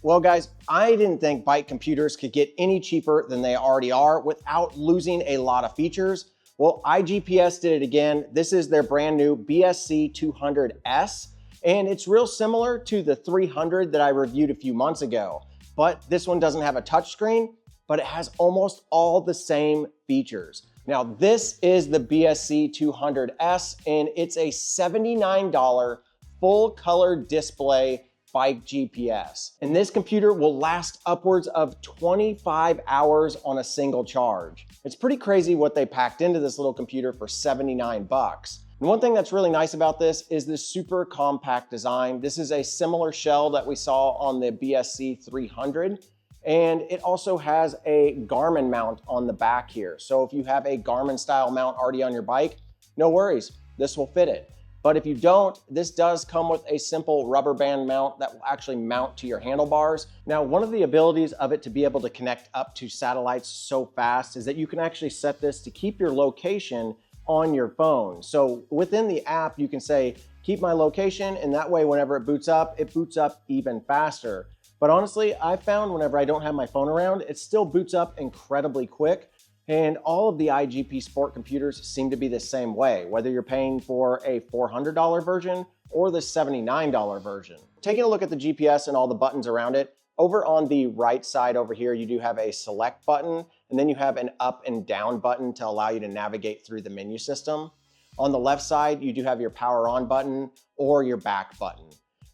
Well guys, I didn't think bike computers could get any cheaper than they already are without losing a lot of features. Well, iGPS did it again. This is their brand new BSC 200S, and it's real similar to the 300 that I reviewed a few months ago. But this one doesn't have a touchscreen, but it has almost all the same features. Now, this is the BSC 200S, and it's a $79 full color display bike GPS. And this computer will last upwards of 25 hours on a single charge. It's pretty crazy what they packed into this little computer for 79 bucks. And one thing that's really nice about this is the super compact design. This is a similar shell that we saw on the BSC 300. And it also has a Garmin mount on the back here. So if you have a Garmin style mount already on your bike, no worries, this will fit it. But if you don't, this does come with a simple rubber band mount that will actually mount to your handlebars. Now, one of the abilities of it to be able to connect up to satellites so fast is that you can actually set this to keep your location on your phone. So within the app, you can say, keep my location, and that way, whenever it boots up even faster. But honestly, I found whenever I don't have my phone around, it still boots up incredibly quick. And all of the IGP Sport computers seem to be the same way, whether you're paying for a $400 version or the $79 version. Taking a look at the GPS and all the buttons around it, over on the right side over here, you do have a select button, and then you have an up and down button to allow you to navigate through the menu system. On the left side, you do have your power on button or your back button.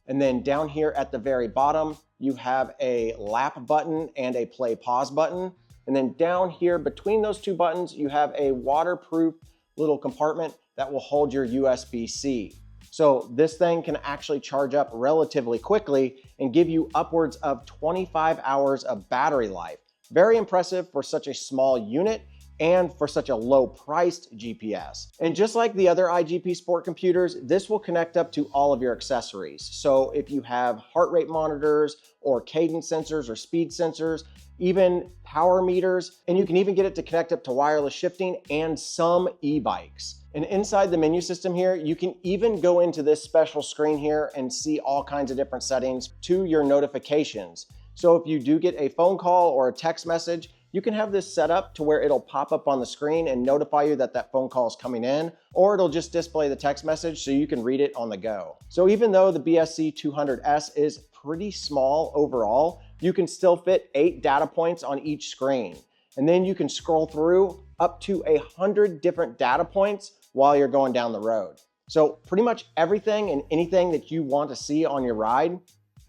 And then down here at the very bottom, you have a lap button and a play pause button. And then down here between those two buttons, you have a waterproof little compartment that will hold your USB-C. So this thing can actually charge up relatively quickly and give you upwards of 25 hours of battery life. Very impressive for such a small unit and for such a low priced GPS. And just like the other IGP Sport computers, this will connect up to all of your accessories. So if you have heart rate monitors or cadence sensors or speed sensors, even power meters, and you can even get it to connect up to wireless shifting and some e-bikes. And inside the menu system here, you can even go into this special screen here and see all kinds of different settings to your notifications. So if you do get a phone call or a text message, you can have this set up to where it'll pop up on the screen and notify you that that phone call is coming in, or it'll just display the text message so you can read it on the go. So even though the BSC 200S is pretty small overall, you can still fit 8 data points on each screen. And then you can scroll through up to 100 different data points while you're going down the road. So pretty much everything and anything that you want to see on your ride,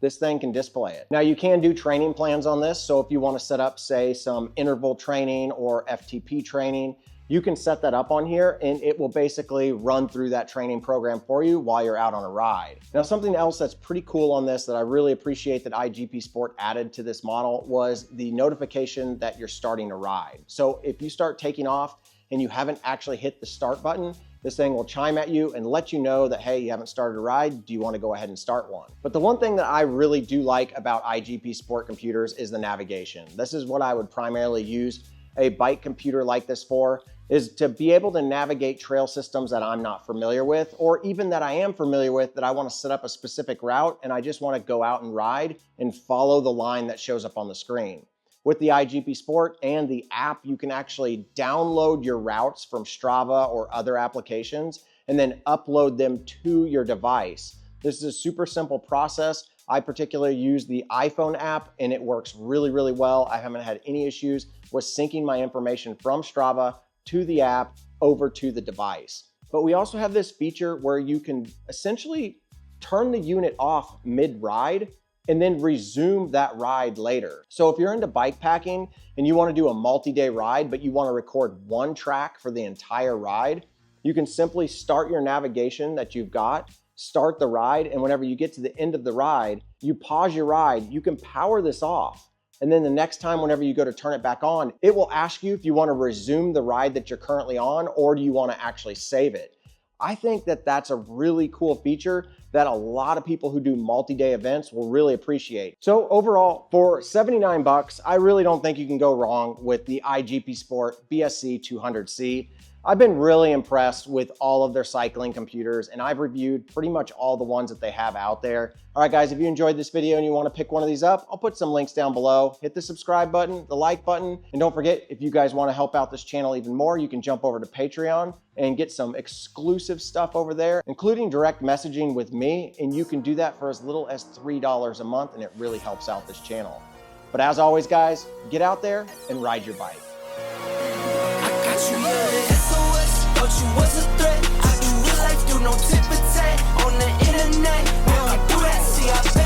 this thing can display it. Now you can do training plans on this. So if you want to set up, say, some interval training or FTP training, you can set that up on here and it will basically run through that training program for you while you're out on a ride. Now, something else that's pretty cool on this that I really appreciate that IGP Sport added to this model was the notification that you're starting a ride. So if you start taking off and you haven't actually hit the start button, this thing will chime at you and let you know that, hey, you haven't started a ride. Do you want to go ahead and start one? But the one thing that I really do like about IGP Sport computers is the navigation. This is what I would primarily use a bike computer like this for, is to be able to navigate trail systems that I'm not familiar with, or even that I am familiar with that I want to set up a specific route and I just want to go out and ride and follow the line that shows up on the screen. With the IGP Sport and the app, you can actually download your routes from Strava or other applications and then upload them to your device. This is a super simple process. I particularly use the iPhone app and it works really, really well. I haven't had any issues with syncing my information from Strava to the app over to the device. But we also have this feature where you can essentially turn the unit off mid-ride and then resume that ride later. So if you're into bike packing and you want to do a multi-day ride, but you want to record one track for the entire ride, you can simply start your navigation that you've got, start the ride, and whenever you get to the end of the ride, you pause your ride, you can power this off. And then the next time, whenever you go to turn it back on, it will ask you if you want to resume the ride that you're currently on, or do you want to actually save it? I think that that's a really cool feature that a lot of people who do multi-day events will really appreciate. So overall, for 79 bucks, I really don't think you can go wrong with the IGP Sport BSC 200C. I've been really impressed with all of their cycling computers, and I've reviewed pretty much all the ones that they have out there. All right, guys, if you enjoyed this video and you want to pick one of these up, I'll put some links down below. Hit the subscribe button, the like button, and don't forget, if you guys want to help out this channel even more, you can jump over to Patreon and get some exclusive stuff over there, including direct messaging with me, and you can do that for as little as $3 a month, and it really helps out this channel. But as always, guys, get out there and ride your bike. Thought you was a threat. I do real life, do no tip for tat on the internet. When I do that, see I